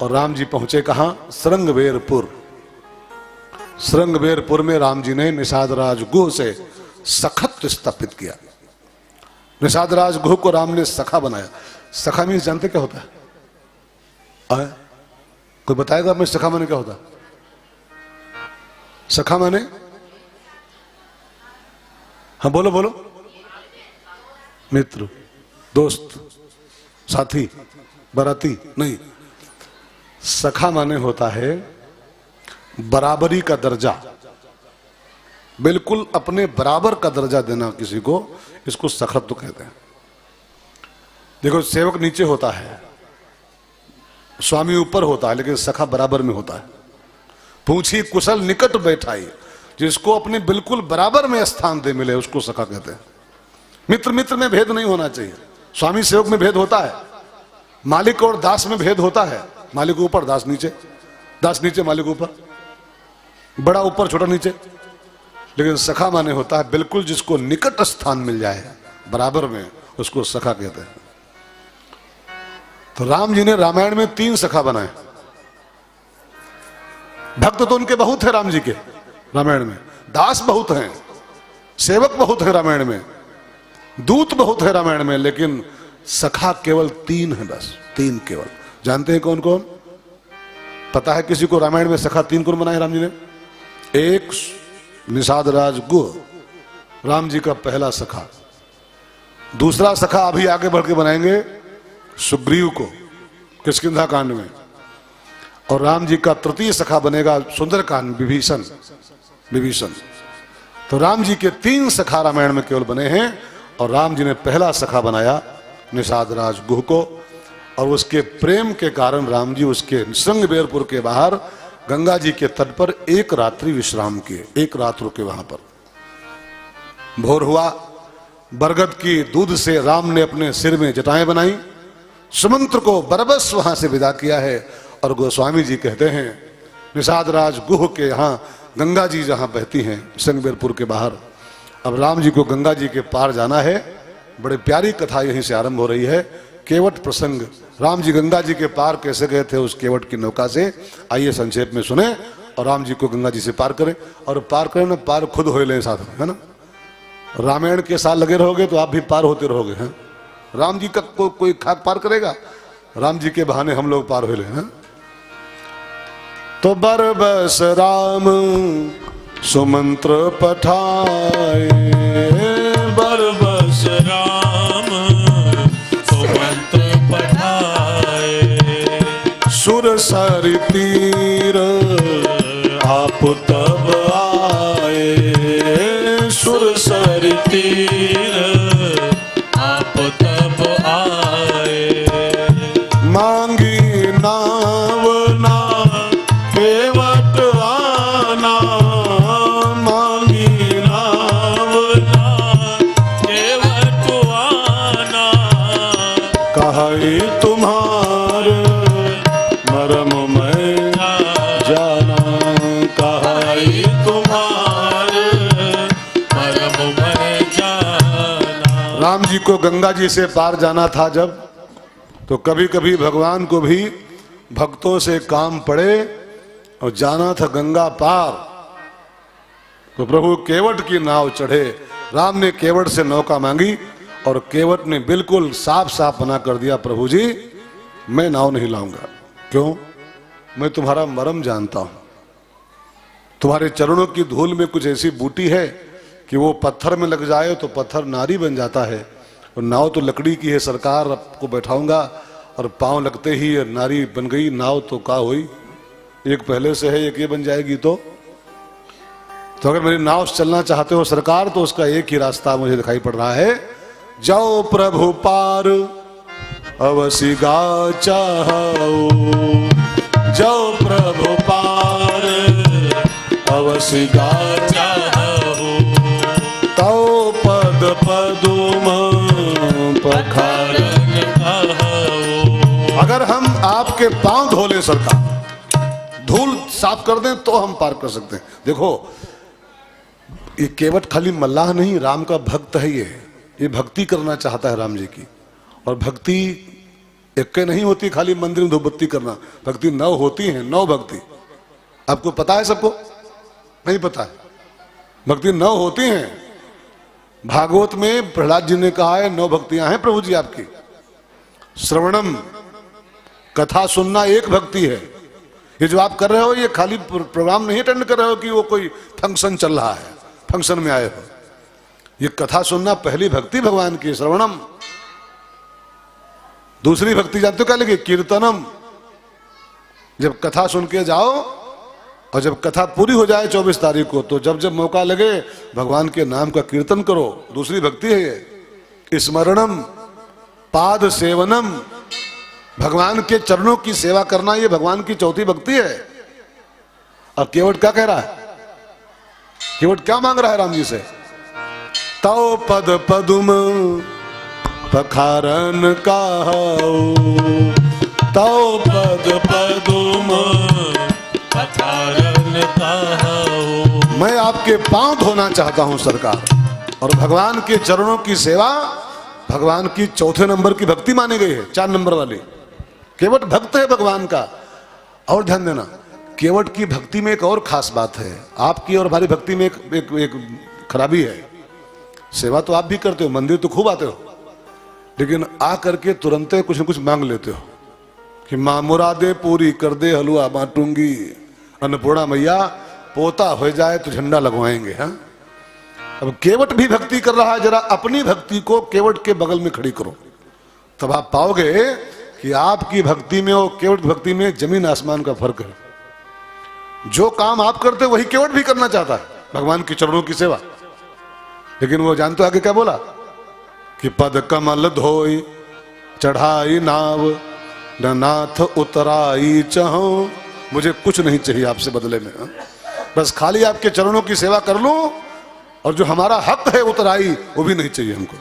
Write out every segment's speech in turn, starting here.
और राम जी पहुंचे कहां? श्रृंगवेरपुर। श्रृंगवेरपुर में राम जी ने निषाद राज गुह से सखत स्थापित किया। निषाद राज गुह को राम ने सखा बनाया। सखा मीन्स जानते क्या होता है? कोई बताएगा मैं सखा माने क्या होता? सखा माने, हाँ बोलो बोलो। मित्र, दोस्त, साथी, बराती नहीं। सखा माने होता है बराबरी का दर्जा, बिल्कुल अपने बराबर का दर्जा देना किसी को, इसको सखत तो कहते हैं। देखो सेवक नीचे होता है, स्वामी ऊपर होता है, लेकिन सखा बराबर में होता है। पूछी कुशल निकट बैठाई, जिसको अपने बिल्कुल बराबर में स्थान दे मिले उसको सखा कहते हैं। मित्र मित्र में भेद नहीं होना चाहिए। स्वामी सेवक में भेद होता है, मालिक और दास में भेद होता है। मालिक ऊपर दास नीचे, दास नीचे मालिक ऊपर, बड़ा ऊपर छोटा नीचे। लेकिन सखा माने होता है बिल्कुल जिसको निकट स्थान मिल जाए बराबर में, उसको सखा कहते हैं। तो राम जी ने रामायण में 3 सखा बनाए। भक्त तो उनके बहुत है राम जी के रामायण में, दास बहुत हैं, सेवक बहुत है रामायण में, दूत बहुत है रामायण में, लेकिन सखा केवल 3 है, बस 3 केवल। जानते हैं कौन कौन? पता है किसी को रामायण में सखा 3 कौन बनाए राम जी ने? एक निषाद राज गुह, राम जी का पहला सखा। दूसरा सखा अभी आगे बढ़ के बनाएंगे सुग्रीव को किष्किंधा कांड में। और राम जी का तृतीय सखा बनेगा सुंदरकांड, विभीषण। विभीषण। तो राम जी के 3 सखा रामायण में केवल बने हैं, और राम जी ने पहला सखा बनाया निषाद राज गुह को। और उसके प्रेम के कारण राम जी उसके श्रृंगवेरपुर के बाहर गंगा जी के तट पर एक रात्रि विश्राम किए, एक रात रुके वहां पर। भोर हुआ, बरगद की दूध से राम ने अपने सिर में जटाएं बनाई, सुमंत्र को बरबस वहां से विदा किया है। और गोस्वामी जी कहते हैं निषाद राज गुह के यहाँ गंगा जी जहां बहती हैं श्रृंगवेरपुर के बाहर, अब राम जी को गंगा जी के पार जाना है। बड़े प्यारी कथा यहीं से आरंभ हो रही है, केवट प्रसंग। राम जी गंगा जी के पार कैसे गए थे उस केवट की नौका से, आइए संक्षेप में सुने और राम जी को गंगा जी से पार करें। और पार करें ना, पार खुद हो लें साथ में, है ना। रामायण के साथ लगे रहोगे तो आप भी पार होते रहोगे, हैं। राम जी का कोई खाक पार करेगा? राम जी के बहाने हम लोग पार हो ले, हैं। तो बरबस राम सुमंत्र पठाए, बरबस राम सुमंत्र पठाए, सुरसर तीर आप तब आए, सुरसर तीर आप तब आए। मांगी नाव ना केवट आना, मांगी नाव ना केवट आना, कहाई तुम्हार मरम मैं जाना, कहाई तुम्हार मरम मैं जाना। राम जी को गंगा जी से पार जाना था जब, तो कभी कभी भगवान को भी भक्तों से काम पड़े और जाना था गंगा पार, तो प्रभु केवट की नाव चढ़े। राम ने केवट से नौका मांगी और केवट ने बिल्कुल साफ साफ मना कर दिया, प्रभु जी मैं नाव नहीं लाऊंगा। क्यों? मैं तुम्हारा मरम जानता हूं, तुम्हारे चरणों की धूल में कुछ ऐसी बूटी है कि वो पत्थर में लग जाए तो पत्थर नारी बन जाता है, और नाव तो लकड़ी की है, सरकार आपको बैठाऊंगा और पांव लगते ही नारी बन गई नाव, तो का हुई? एक पहले से है, एक ये बन जाएगी। तो अगर मेरी नाव से चलना चाहते हो सरकार, तो उसका एक ही रास्ता मुझे दिखाई पड़ रहा है, जाओ प्रभु पार अवसी गा चाहो, जाओ प्रभु पार अवसी गा चाहो, तो पद पदुम पखारन कहो। अगर हम आपके पांव धो लें सरकार, धूल साफ कर दें, तो हम पार कर सकते हैं। देखो ये केवट खाली मल्लाह नहीं, राम का भक्त है। ये भक्ति करना चाहता है राम जी की, और भक्ति एक के नहीं होती खाली मंदिर में धूप बत्ती करना, भक्ति 9 होती है, 9 भक्ति। आपको पता है? सबको नहीं पता है? भक्ति 9 होती हैं। भागवत में प्रहलाद जी ने कहा है 9 भक्तियां हैं प्रभु जी आपकी। श्रवणम, कथा सुनना एक भक्ति है। ये जो आप कर रहे हो ये खाली प्रोग्राम नहीं अटेंड कर रहे हो कि वो कोई फंक्शन चल रहा है, फंक्शन में आए हो। ये कथा सुनना पहली भक्ति भगवान की, श्रवणम। दूसरी भक्ति जानते हो क्या लगी? कीर्तनम। जब कथा सुन के जाओ और जब कथा पूरी हो जाए 24 तारीख को, तो जब जब मौका लगे भगवान के नाम का कीर्तन करो। दूसरी भक्ति है ये। स्मरणम, पाद सेवनम, भगवान के चरणों की सेवा करना, ये भगवान की चौथी भक्ति है। अब केवट क्या कह रहा है? केवट क्या मांग रहा है राम जी से? तौ पद पदुम पखारन काहू, तौ पद पदुम पखारन काहू। मैं आपके पांव धोना चाहता हूं सरकार। और भगवान के चरणों की सेवा भगवान की चौथे नंबर की भक्ति मानी गई है, 4 नंबर वाली। केवट भक्त है भगवान का। और ध्यान देना, केवट की भक्ति में एक और खास बात है। आपकी और हमारी भक्ति में एक खराबी है। सेवा तो आप भी करते हो, मंदिर तो खूब आते हो, लेकिन आ करके तुरंत कुछ न कुछ मांग लेते हो कि मां मुरादे पूरी कर दे, हलवा बांटूंगी, अन्नपूर्णा मैया पोता हो जाए तो झंडा लगवाएंगे। हाँ, अब केवट भी भक्ति कर रहा है। जरा अपनी भक्ति को केवट के बगल में खड़ी करो, तब आप पाओगे कि आपकी भक्ति में और केवट भक्ति में जमीन आसमान का फर्क है। जो काम आप करते हो वही केवट भी करना चाहता है, भगवान के चरणों की सेवा। लेकिन वो जानते आगे क्या बोला कि पद कमल धोई चढ़ाई नाव, न नाथ उतराई चाहो। मुझे कुछ नहीं चाहिए आपसे बदले में, बस खाली आपके चरणों की सेवा कर लूं, और जो हमारा हक है उतराई वो भी नहीं चाहिए हमको।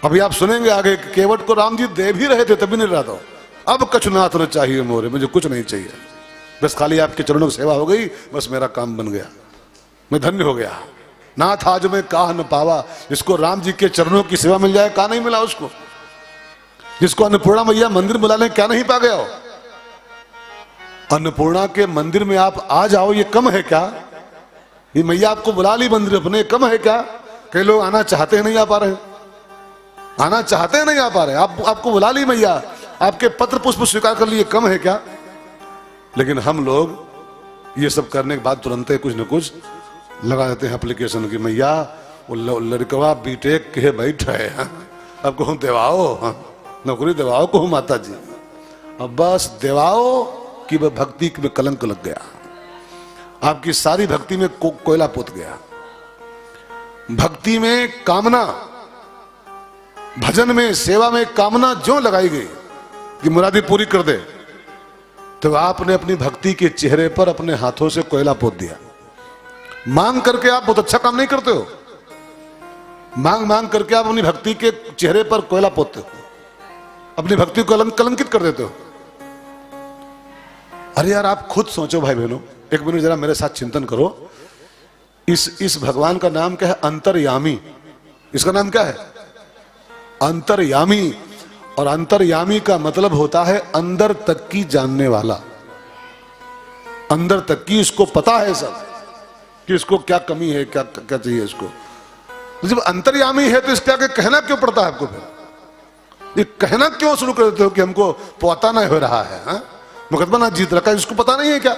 अभी आप सुनेंगे आगे कि केवट को राम जी दे भी रहे थे तभी नहीं रहा था। अब कछुनाथ न चाहिए मोरे, मुझे कुछ नहीं चाहिए, बस खाली आपके चरणों की सेवा हो गई, बस मेरा काम बन गया, मैं धन्य हो गया। नाथ आज में काह न पावा। जिसको राम जी के चरणों की सेवा मिल जाए, का नहीं मिला उसको? जिसको अन्नपूर्णा मैया मंदिर बुला लें, क्या नहीं पा गया हो? अन्नपूर्णा के मंदिर में आप आ जाओ, ये कम है क्या? ये मैया आपको बुला ली मंदिर अपने, कम है क्या? कई लोग आना चाहते हैं नहीं आ पा रहे, आना चाहते हैं नहीं आ पा रहे। आपको बुला ली मैया, आपके पत्र पुष्प स्वीकार कर लिए, कम है क्या? लेकिन हम लोग ये सब करने के बाद तुरंत कुछ न कुछ लगा देते हैं एप्लीकेशन की। मैया वो लड़कवा बीटेक के बैठ है, अब कहूँ देवाओ, नौकरी दिवाओ कहूँ माता जी, अब बस दिवाओ कि वह भक्ति में कलंक लग गया। आपकी सारी भक्ति में कोयला पोत गया। भक्ति में कामना, भजन में सेवा में कामना जो लगाई गई कि मुरादी पूरी कर दे, तो आपने अपनी भक्ति के चेहरे पर अपने हाथों से कोयला पोत दिया। मांग करके आप बहुत अच्छा काम नहीं करते हो, मांग मांग करके आप अपनी भक्ति के चेहरे पर कोयला पोतते हो, अपनी भक्ति को कलंकित कर देते हो। अरे यार आप खुद सोचो भाई बहनों, एक मिनट जरा मेरे साथ चिंतन करो। इस भगवान का नाम क्या है? अंतर्यामी। इसका नाम क्या है? अंतर्यामी। और अंतर्यामी का मतलब होता है अंदर तक की जानने वाला, अंदर तक की इसको पता है सब कि इसको क्या कमी है, क्या क्या चाहिए इसको। तो जब अंतर्यामी है तो इसके आगे कहना क्यों पड़ता है आपको? फिर ये कहना क्यों शुरू कर देते हो कि हमको पता नहीं हो रहा है? हा? मुकदमा ना जीत रखा है, इसको पता नहीं है क्या?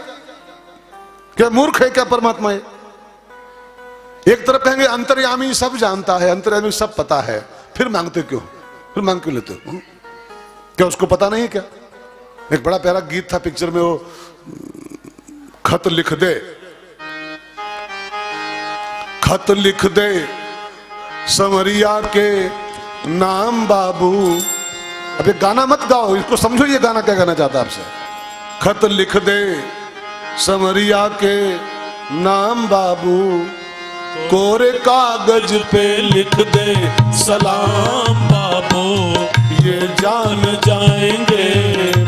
क्या मूर्ख है क्या परमात्मा? है एक तरफ कहेंगे अंतर्यामी सब जानता है, अंतर्यामी सब पता है, फिर मांगते क्यों? फिर मांग क्यों लेते हो? क्या उसको पता नहीं है क्या? एक बड़ा प्यारा गीत था पिक्चर में, वो खत लिख दे, खत लिख दे समरिया के नाम बाबू। अब ये गाना मत गाओ, इसको समझो ये गाना क्या कहना चाहता है आपसे। खत लिख दे समरिया के नाम बाबू, कोरे कागज पे लिख दे सलाम बाबू। ये जान जाएंगे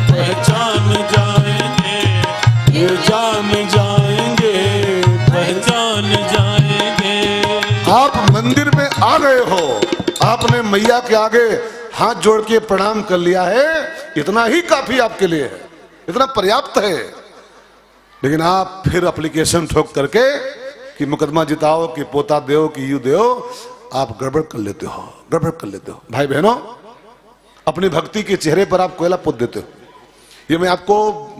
पहचान जाएंगे, ये जान जाएंगे पहचान जाएंगे। आप मंदिर में आ गए हो, आपने मैया के आगे हाथ जोड़ के प्रणाम कर लिया है, इतना ही काफी आपके लिए है, इतना पर्याप्त है। लेकिन आप फिर एप्लीकेशन ठोक करके कि मुकदमा जिताओ, कि पोता दो, कि यू दो, आप गड़बड़ कर लेते हो, गड़बड़ कर लेते हो। भाई बहनों, अपनी भक्ति के चेहरे पर आप कोयला पोत देते हो। ये मैं आपको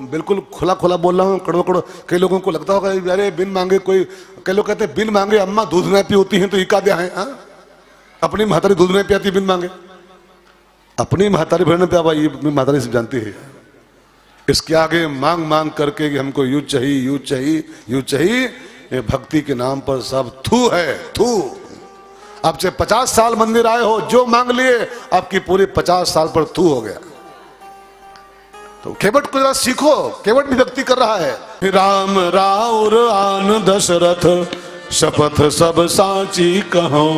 बिल्कुल खुला खुला बोल रहा हूँ। कड़वा कड़वा कई लोगों को लगता होगा अरे बिन मांगे कोई, कई लोग कहते हैं बिन मांगे अम्मा दूध नहीं पी होती हैं तो ये क्या दिया है? अपनी महतारी दूध नहीं पियाती बिन मांगे, अपनी महतारी भर नहीं पिया, ये महतारी से जानती है। इसके आगे मांग मांग करके कि हमको यूं चाहिए, यूं चाहिए, यूं चाहिए, ये भक्ति के नाम पर सब थू है, थू। आपसे 50 साल मंदिर आए हो, जो मांग लिए आपकी पूरी 50 साल पर थू हो गया। तो केवट को जरा सीखो, केवट भी भक्ति कर रहा है। राम राउर आन दशरथ शपथ सब साची कहो,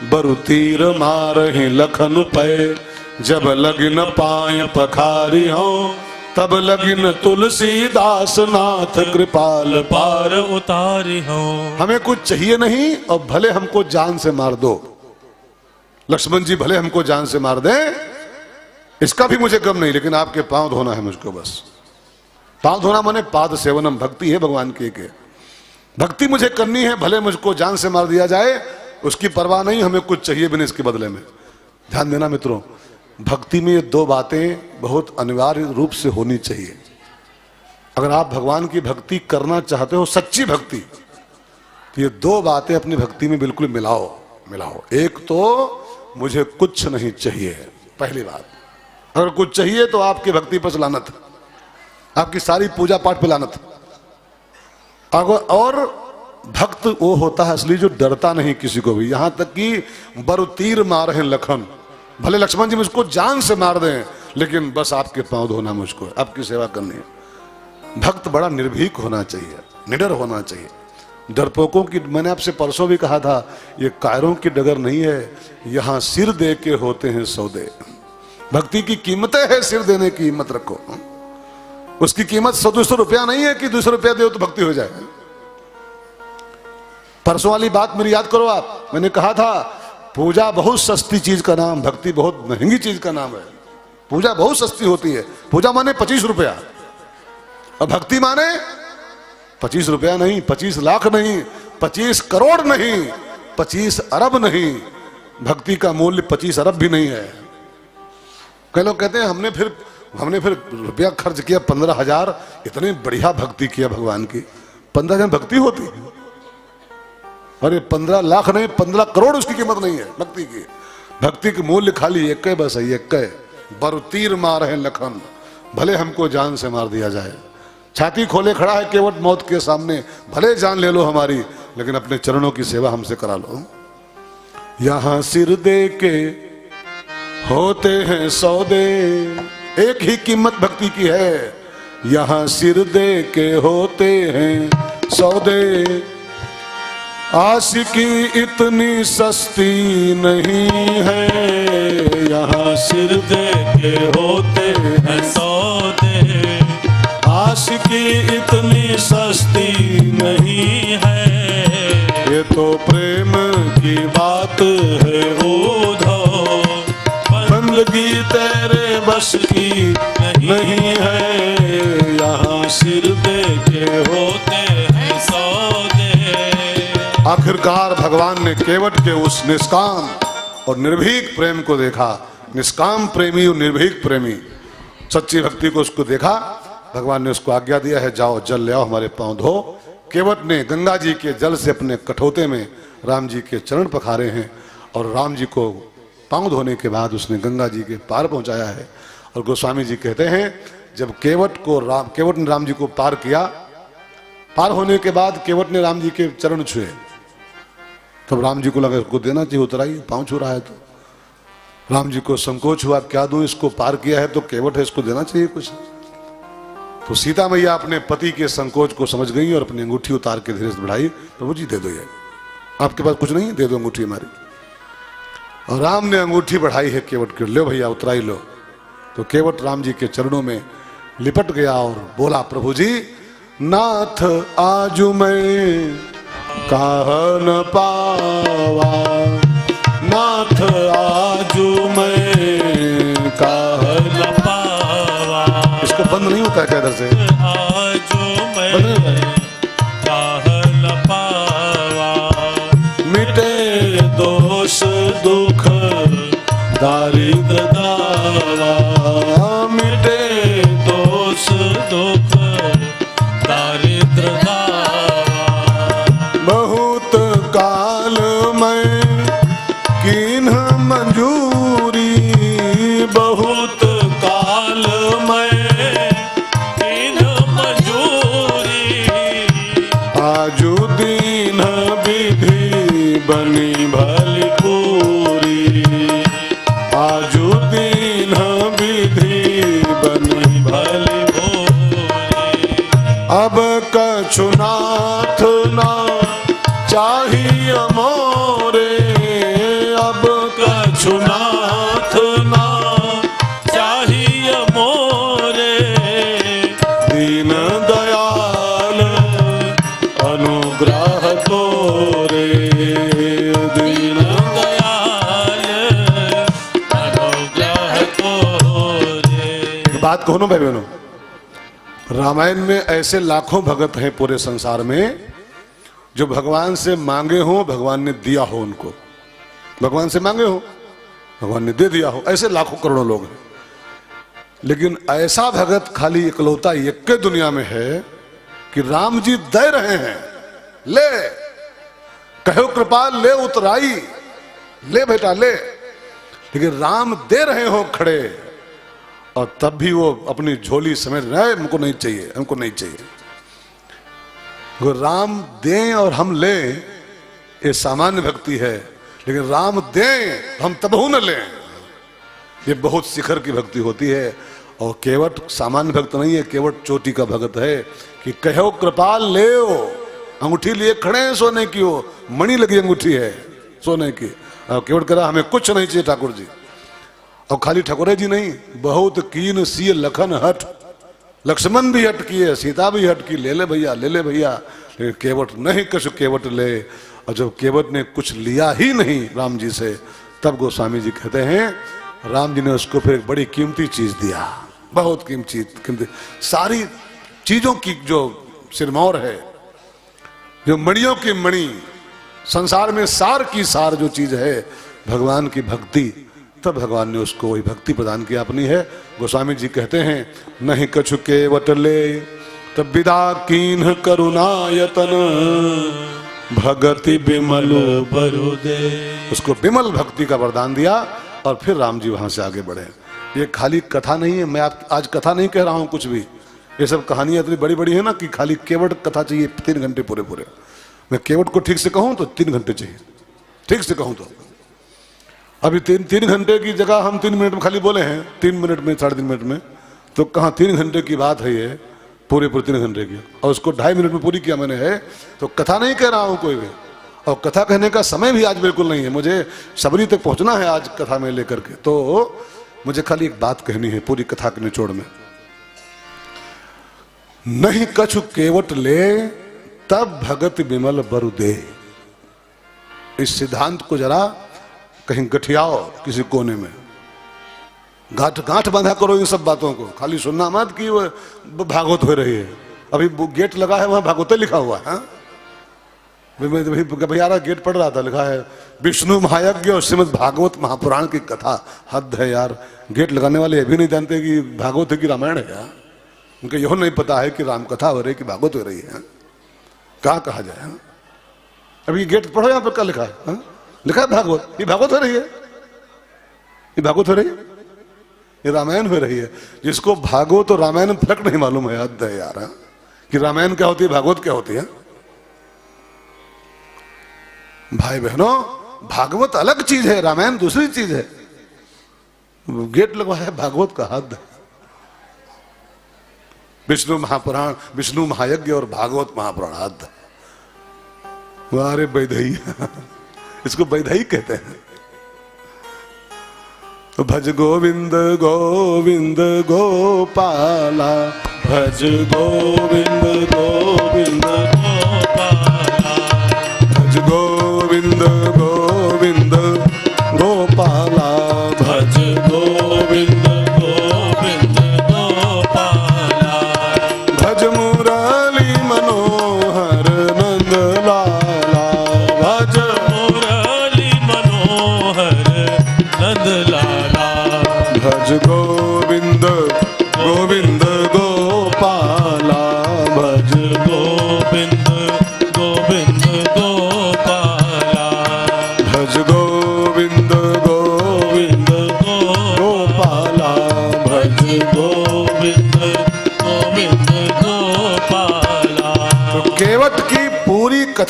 बरु तीर मारहि लखन पे, जब लगिन पाए पखारी हो, तब लगिन तुलसीदास नाथ कृपाल पार उतारी हो। हमें कुछ चाहिए नहीं और भले हमको जान से मार दो, लक्ष्मण जी भले हमको जान से मार दे, इसका भी मुझे गम नहीं, लेकिन आपके पांव धोना है मुझको। बस पांव धोना माने पाद सेवनम, भक्ति है भगवान की के। भक्ति मुझे करनी है, भले मुझको जान से मार दिया जाए, उसकी परवाह नहीं, हमें कुछ चाहिए भी नहीं इसके बदले में। ध्यान देना मित्रों, भक्ति में ये दो बातें बहुत अनिवार्य रूप से होनी चाहिए। अगर आप भगवान की भक्ति करना चाहते हो, सच्ची भक्ति, तो ये दो बातें अपनी भक्ति में बिल्कुल मिलाओ, मिलाओ। एक तो मुझे कुछ नहीं चाहिए, पहली बात। अगर कुछ चाहिए तो आपकी भक्ति पर लानत, आपकी सारी पूजा पाठ पे लानत। और भक्त वो होता है असली जो डरता नहीं किसी को भी, यहां तक कि बरु तीर मार है लखन, भले लक्ष्मण जी मुझको जान से मार दें, लेकिन बस आपके पांव धोना मुझको, आपकी सेवा करनी है। भक्त बड़ा निर्भीक होना चाहिए, निडर होना चाहिए। डरपोकों की, मैंने आपसे परसों भी कहा था, ये कायरों की डगर नहीं है, यहां सिर दे के होते हैं सौदे। भक्ति की कीमतें है, सिर देने की हिम्मत रखो। उसकी कीमत 100-200 रुपया नहीं है कि 200 रुपया दो तो भक्ति हो जाए। परसों वाली बात मेरी याद करो आप, मैंने कहा था पूजा बहुत सस्ती चीज का नाम, भक्ति बहुत महंगी चीज का नाम है। पूजा बहुत सस्ती होती है, पूजा माने 25 रुपया, और भक्ति माने 25 रुपया नहीं, 25 लाख नहीं, 25 करोड़ नहीं, 25 अरब नहीं। भक्ति का मूल्य 25 अरब भी नहीं है। कई लोग कहते हैं हमने फिर रुपया खर्च किया 15,000, इतनी बढ़िया भक्ति किया भगवान की। 15,000 भक्ति होती है? अरे 15 लाख नहीं, 15 करोड़ उसकी कीमत नहीं है भक्ति की। भक्ति के मूल्य खाली एक है, बस है एक है, बरु तीर मार है लखन, भले हमको जान से मार दिया जाए। छाती खोले खड़ा है केवट मौत के सामने, भले जान ले लो हमारी, लेकिन अपने चरणों की सेवा हमसे करा लो। यहां सिर दे के होते हैं सौदे, एक ही कीमत भक्ति की है। यहां सिर दे के होते हैं सौदे, आशिकी इतनी सस्ती नहीं है। यहाँ सिर दे के होते हैं सौदे, आशिकी इतनी सस्ती नहीं है। ये तो प्रेम की बात है ओधो, बंदगी तेरे बस की नहीं है। यहाँ सिर दे के होते हैं सौदे। आखिरकार भगवान ने केवट के उस निष्काम और निर्भीक प्रेम को देखा। निष्काम प्रेमी और निर्भीक प्रेमी, सच्ची भक्ति को उसको देखा। भगवान ने उसको आज्ञा दिया है, जाओ जल ले आओ, हमारे पांव धो। केवट ने गंगा जी के जल से अपने कठौते में राम जी के चरण पखारे हैं, और राम जी को पांव धोने के बाद उसने गंगा जी के पार पहुंचाया है। और गोस्वामी जी कहते हैं, जब केवट ने राम जी को पार किया, पार होने के बाद केवट ने राम जी के चरण छुए, तब राम जी को लगा इसको देना चाहिए, उतराइए, पांव छू रहा है। तो राम जी को संकोच हुआ, क्या दूं इसको, पार किया है तो केवट है, इसको देना चाहिए कुछ। तो सीता मैया अपने पति के संकोच को समझ गई और अपनी अंगूठी उतार के धीरे से बढ़ाई, प्रभु जी दे दो, ये आपके पास कुछ नहीं है, दे दो अंगूठी हमारी। और राम ने अंगूठी बढ़ाई है केवट के, लो भैया उतराई लो। तो केवट राम जी के चरणों में लिपट गया और बोला, प्रभु जी नाथ आजू मैं कह न पावा, नाथ आजू मैं लगता है क्या इधर से? आजो मैं चाह न पावा, मिटे दोष दुख दारिद्र दावा, मिटे दोष दुख दारिद्र दावा। बहुत काल में कीन्ह मंजूरी, बहुत काल में कीन्ह मंजूरी, आजु दीन विधि बनी भली पूरी, आजु दीन विधि बनी भली भूरी। अब कछु नाथ ना चाहिए मोरे, अब कछु नाथ ना चाहिए मोरे, दीन दयाल अनुग्रह तोरे, दीन दयाल अनुग्रह तोरे। बात कहो ना भाई बहनों, रामायण में ऐसे लाखों भगत हैं पूरे संसार में जो भगवान से मांगे हो भगवान ने दिया हो उनको, भगवान से मांगे हो भगवान ने दे दिया हो, ऐसे लाखों करोड़ों लोग हैं। लेकिन ऐसा भगत खाली इकलौता एक के दुनिया में है कि राम जी दे रहे हैं, ले कहो कृपाल ले उतराई, ले बेटा ले, लेकिन राम दे रहे हो खड़े और तब भी वो अपनी झोली समेट रहे, हमको नहीं चाहिए, हमको नहीं चाहिए। वो राम दें और हम लें ये सामान्य भक्ति है, लेकिन राम दें हम तबहू न लें ये बहुत शिखर की भक्ति होती है। और केवट सामान्य भक्त नहीं है, केवट चोटी का भगत है कि कहो कृपाल ले, अंगूठी लिए खड़े हैं सोने की, वो मणि लगी अंगूठी है सोने की, और केवट कह रहा हमें कुछ नहीं चाहिए ठाकुर जी। और खाली ठाकुर जी नहीं, बहुत कीन सी लखन हट, लक्ष्मण भी हट किए, सीता भी हट की, ले ले भैया ले ले भैया, लेकिन केवट नहीं कछु केवट ले। और जब केवट ने कुछ लिया ही नहीं राम जी से, तब गोस्वामी जी कहते हैं राम जी ने उसको फिर एक बड़ी कीमती चीज दिया, बहुत कीमती सारी चीजों की जो सिरमौर है, जो मणियों की मणि, संसार में सार की सार जो चीज है भगवान की भक्ति, तब भगवान ने उसको वही भक्ति प्रदान किया अपनी है। गोस्वामी जी कहते हैं नहीं कछु केवट ले तब विदा कीन्ह करुणायतन, भगति विमल बरु दे, उसको विमल भक्ति का वरदान दिया और फिर राम जी वहां से आगे बढ़े। ये खाली कथा नहीं है, मैं आज कथा नहीं कह रहा हूं कुछ भी, ये सब कहानियां इतनी बड़ी बड़ी है ना कि खाली केवट कथा चाहिए 3 घंटे पूरे पूरे। मैं केवट को ठीक से कहूं तो 3 घंटे चाहिए, ठीक से कहूं तो। अभी 3 घंटे की जगह हम 3 मिनट में खाली बोले हैं, 3 मिनट में 3.5 मिनट में, तो कहाँ 3 घंटे की बात है ये, पूरे 3 घंटे की, और उसको 2.5 मिनट में पूरी किया मैंने है। तो कथा नहीं कह रहा हूं कोई भी, और कथा कहने का समय भी आज बिल्कुल नहीं है, मुझे सबरी तक पहुंचना है आज कथा में लेकर के। तो मुझे खाली एक बात कहनी है पूरी कथा के निचोड़ में, नहीं कछु केवट ले तब भगत विमल बरु दे। इस सिद्धांत को जरा कहीं गठियाओ किसी कोने में, गांठ बांधा करो इन सब बातों को, खाली सुनना मत कि वो भागवत हो रही है। अभी गेट लगा है वहां भागवत लिखा हुआ है, भैया गेट पढ़ रहा था, लिखा है विष्णु महायज्ञ और श्रीमद् भागवत महापुराण की कथा। हद है यार, गेट लगाने वाले भी नहीं जानते कि भागवत है कि रामायण है यार, उनको यह नहीं पता है कि राम कथा हो रही कि भागवत हो रही है, क्या कहा जाए। अभी गेट पढ़ो यहाँ पर क्या लिखा है, लिखा है भागवत, ये भागवत हो रही है, ये भागवत हो रही है, ये रामायण हो रही है। जिसको भागवत और रामायण में फर्क नहीं मालूम है, हद है यार, कि रामायण क्या होती है भागवत क्या होती है। भाई बहनों, भागवत अलग चीज है, रामायण दूसरी चीज है। गेट लगवा है भागवत का, हद। विष्णु महापुराण, विष्णु महायज्ञ और भागवत महापुराण, हद। अरे वैधई, इसको वैधई कहते हैं। भज गोविंद गोविंद गोपाला, भज गोविंद गोविंद गोपाला, भज गोविंद गोविंद गोपाला, भज गोविंद गोविंद गोपाला।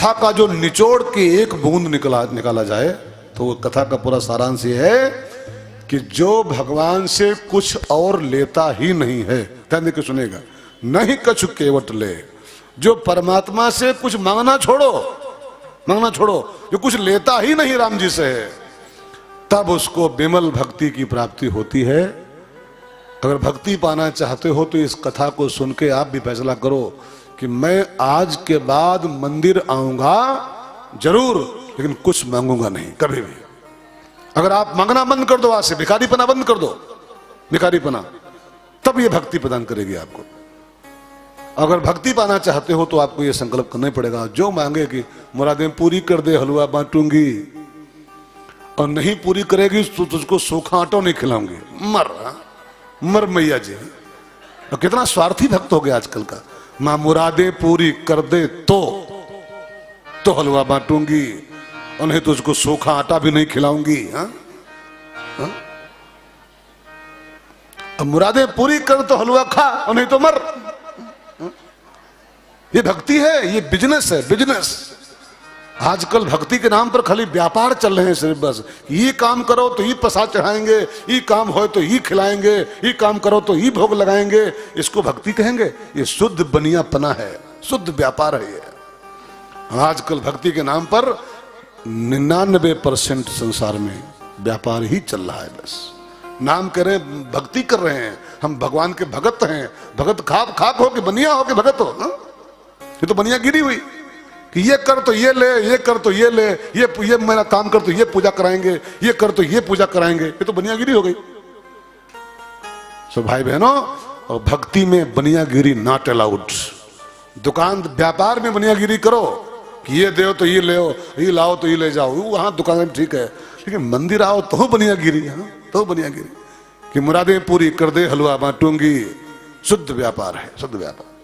कथा का जो निचोड़ के एक बूंद निकाला जाए तो वो कथा का पूरा सारांश ये है कि जो भगवान से कुछ और लेता ही नहीं है, ध्यान के सुनेगा, नहीं कछु केवट ले, जो परमात्मा से कुछ मांगना छोड़ो, जो कुछ लेता ही नहीं राम जी से है, तब उसको विमल भक्ति की प्राप्ति होती है। अगर भक्ति पाना चाहते हो तो इस कथा को सुन के आप भी फैसला करो कि मैं आज के बाद मंदिर आऊंगा जरूर, लेकिन कुछ मांगूंगा नहीं कभी भी। अगर आप मांगना बंद कर दो, आज से भिखारीपना बंद कर दो, भिखारीपना, तब ये भक्ति प्रदान करेगी आपको। अगर भक्ति पाना चाहते हो तो आपको ये संकल्प करना पड़ेगा, जो मांगे कि मुरादें पूरी कर दे, हलवा बांटूंगी, और नहीं पूरी करेगी तो तुझको सूखा आटा नहीं खिलाऊंगी, मर मैया जी। और कितना स्वार्थी भक्त हो गया आजकल का, मां मुरादें पूरी कर दे तो हलवा बांटूंगी, और नहीं तुझको सूखा आटा भी नहीं खिलाऊंगी। अब मुरादें पूरी कर तो हलवा खा, और नहीं तो मर। ये भक्ति है, ये बिजनेस है, बिजनेस। आजकल भक्ति के नाम पर खाली व्यापार चल रहे हैं सिर्फ, बस ये काम करो तो ये प्रसाद चढ़ाएंगे, ये काम हो तो ये खिलाएंगे, ये काम करो तो ये भोग लगाएंगे, इसको भक्ति कहेंगे? ये शुद्ध बनियापना है, शुद्ध व्यापार है ये। आजकल भक्ति के नाम पर 99% संसार में व्यापार ही चल रहा है। बस नाम कह रहे हैं, भक्ति कर रहे हैं, हम भगवान के भगत हैं। भगत खाक हो कि बनिया हो कि भगत हो? ये तो बनिया गिरी हुई कि ये कर तो ये ले, ये कर तो ये ले, ये मेरा काम कर तो ये पूजा कराएंगे, ये कर तो ये पूजा कराएंगे, ये तो बनियागिरी हो गई। सो भाई बहनों, और भक्ति में बनियागिरी नॉट अलाउड। दुकान व्यापार में बनियागिरी करो कि ये दो तो ये ले, ये लाओ तो ये ले जाओ, वहां दुकान में ठीक है, लेकिन मंदिर आओ तो बनियागिरी, तो बनियागिरी कि मुरादें पूरी कर दे, हलवा बांटूंगी। शुद्ध व्यापार है, शुद्ध व्यापार।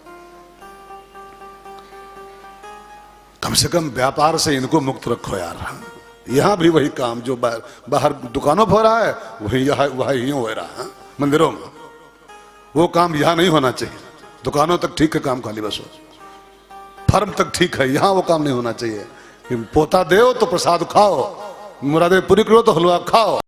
कम से कम व्यापार से इनको मुक्त रखो यार। यहां भी वही काम जो बाहर दुकानों पर हो रहा है, वही हो रहा है मंदिरों में। वो काम यहां नहीं होना चाहिए। दुकानों तक ठीक है काम, खाली बस फर्म तक ठीक है, यहां वो काम नहीं होना चाहिए कि पोता दो तो प्रसाद खाओ, मुरादें पूरी करो तो हलवा खाओ।